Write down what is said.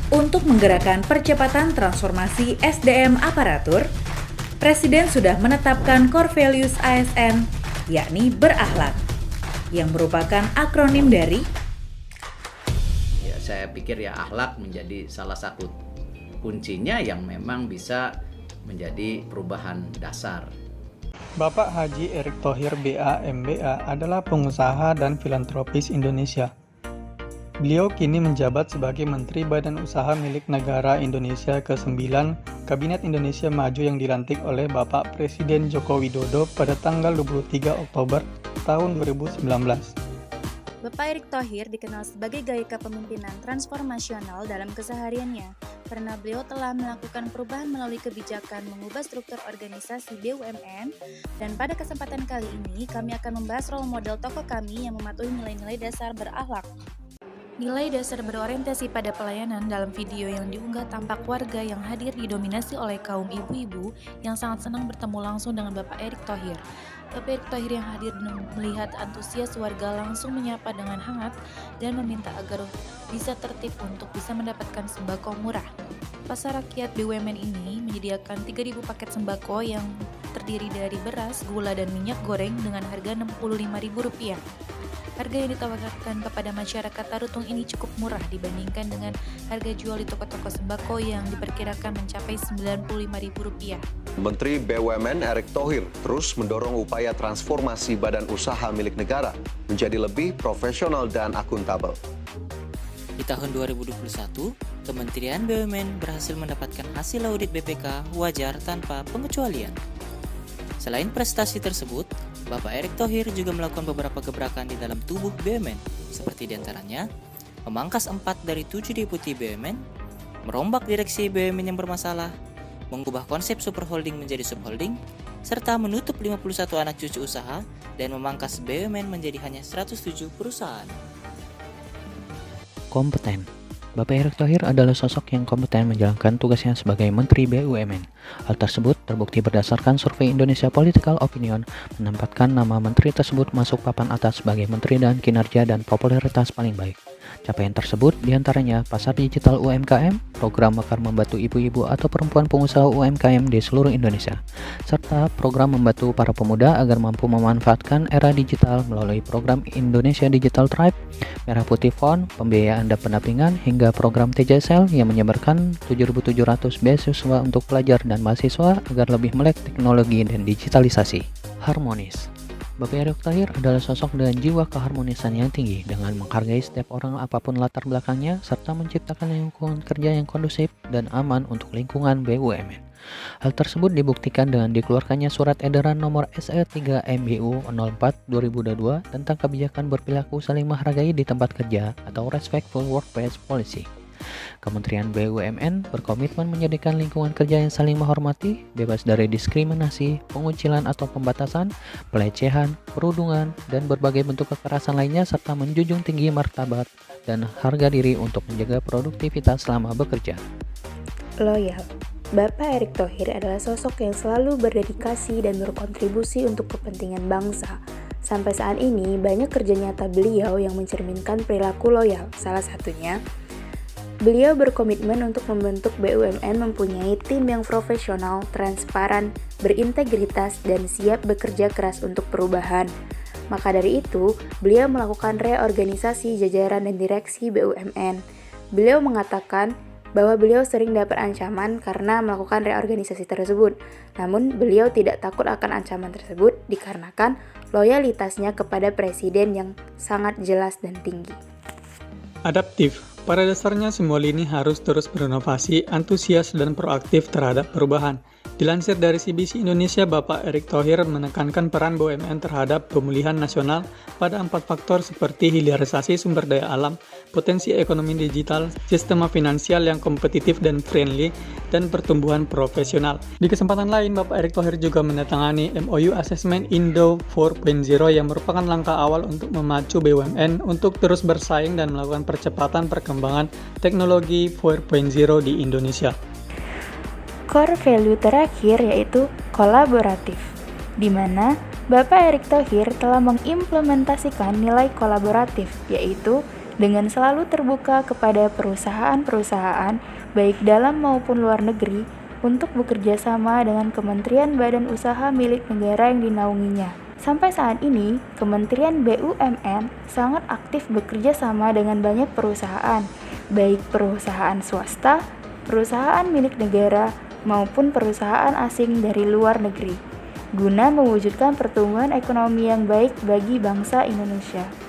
Untuk menggerakkan percepatan transformasi SDM aparatur, Presiden sudah menetapkan core values ASN, yakni berakhlak, yang merupakan akronim dari saya pikir akhlak menjadi salah satu kuncinya yang memang bisa menjadi perubahan dasar. Bapak Haji Erick Thohir BA MBA adalah pengusaha dan filantropis Indonesia. Beliau kini menjabat sebagai Menteri Badan Usaha Milik Negara Indonesia ke-9 Kabinet Indonesia Maju yang dilantik oleh Bapak Presiden Joko Widodo pada tanggal 23 Oktober tahun 2019. Bapak Erick Thohir dikenal sebagai gaya kepemimpinan transformasional dalam kesehariannya karena beliau telah melakukan perubahan melalui kebijakan mengubah struktur organisasi BUMN, dan pada kesempatan kali ini kami akan membahas role model tokoh kami yang mematuhi nilai-nilai dasar berakhlak. Nilai dasar berorientasi pada pelayanan. Dalam video yang diunggah tampak warga yang hadir didominasi oleh kaum ibu-ibu yang sangat senang bertemu langsung dengan Bapak Erick Thohir. Bapak Erick Thohir yang hadir melihat antusias warga langsung menyapa dengan hangat dan meminta agar bisa tertib untuk bisa mendapatkan sembako murah. Pasar rakyat BUMN ini menyediakan 3.000 paket sembako yang terdiri dari beras, gula, dan minyak goreng dengan harga Rp65.000. Harga yang ditawarkan kepada masyarakat Tarutung ini cukup murah dibandingkan dengan harga jual di toko-toko sembako yang diperkirakan mencapai Rp95.000. Menteri BUMN Erick Thohir terus mendorong upaya transformasi badan usaha milik negara menjadi lebih profesional dan akuntabel. Di tahun 2021, Kementerian BUMN berhasil mendapatkan hasil audit BPK wajar tanpa pengecualian. Selain prestasi tersebut, Bapak Erick Thohir juga melakukan beberapa gebrakan di dalam tubuh BUMN, seperti diantaranya memangkas 4 dari 7 deputi BUMN, merombak direksi BUMN yang bermasalah, mengubah konsep superholding menjadi subholding, serta menutup 51 anak cucu usaha dan memangkas BUMN menjadi hanya 107 perusahaan. Kompeten. Bapak Erick Thohir adalah sosok yang kompeten menjalankan tugasnya sebagai Menteri BUMN. Hal tersebut terbukti berdasarkan survei Indonesia Political Opinion menempatkan nama menteri tersebut masuk papan atas sebagai menteri dan kinerja dan popularitas paling baik. Capaian tersebut diantaranya pasar digital UMKM, program Mekar membantu ibu-ibu atau perempuan pengusaha UMKM di seluruh Indonesia, serta program membantu para pemuda agar mampu memanfaatkan era digital melalui program Indonesia Digital Tribe, Merah Putih Fund, pembiayaan dan pendampingan, hingga program TJSL yang menyebarkan 7.700 beasiswa untuk pelajar dan mahasiswa agar lebih melek teknologi dan digitalisasi. Harmonis. Bapak Erick Thohir adalah sosok dengan jiwa keharmonisan yang tinggi dengan menghargai setiap orang apapun latar belakangnya serta menciptakan lingkungan kerja yang kondusif dan aman untuk lingkungan BUMN. Hal tersebut dibuktikan dengan dikeluarkannya surat edaran nomor SE3 MBU 04/2022 tentang kebijakan berperilaku saling menghargai di tempat kerja atau Respectful Workplace Policy. Kementerian BUMN berkomitmen menjadikan lingkungan kerja yang saling menghormati, bebas dari diskriminasi, pengucilan atau pembatasan, pelecehan, perundungan, dan berbagai bentuk kekerasan lainnya, serta menjunjung tinggi martabat dan harga diri untuk menjaga produktivitas selama bekerja. Loyal. Bapak Erick Thohir adalah sosok yang selalu berdedikasi dan berkontribusi untuk kepentingan bangsa. Sampai saat ini, banyak kerja nyata beliau yang mencerminkan perilaku loyal. Salah satunya, beliau berkomitmen untuk membentuk BUMN mempunyai tim yang profesional, transparan, berintegritas, dan siap bekerja keras untuk perubahan. Maka dari itu, beliau melakukan reorganisasi jajaran dan direksi BUMN. Beliau mengatakan bahwa beliau sering dapat ancaman karena melakukan reorganisasi tersebut. Namun, beliau tidak takut akan ancaman tersebut dikarenakan loyalitasnya kepada presiden yang sangat jelas dan tinggi. Adaptif. Pada dasarnya semua lini harus terus berinovasi, antusias, dan proaktif terhadap perubahan. Dilansir dari CBC Indonesia, Bapak Erick Thohir menekankan peran BUMN terhadap pemulihan nasional pada 4 faktor seperti hilirisasi sumber daya alam, potensi ekonomi digital, sistem finansial yang kompetitif dan friendly, dan pertumbuhan profesional. Di kesempatan lain, Bapak Erick Thohir juga menandatangani MOU Assessment Indo 4.0 yang merupakan langkah awal untuk memacu BUMN untuk terus bersaing dan melakukan percepatan perkembangan teknologi 4.0 di Indonesia. Core value terakhir yaitu kolaboratif, di mana Bapak Erick Thohir telah mengimplementasikan nilai kolaboratif, yaitu dengan selalu terbuka kepada perusahaan-perusahaan baik dalam maupun luar negeri untuk bekerja sama dengan kementerian badan usaha milik negara yang dinaunginya. Sampai saat ini, Kementerian BUMN sangat aktif bekerja sama dengan banyak perusahaan, baik perusahaan swasta, perusahaan milik negara, maupun perusahaan asing dari luar negeri, guna mewujudkan pertumbuhan ekonomi yang baik bagi bangsa Indonesia.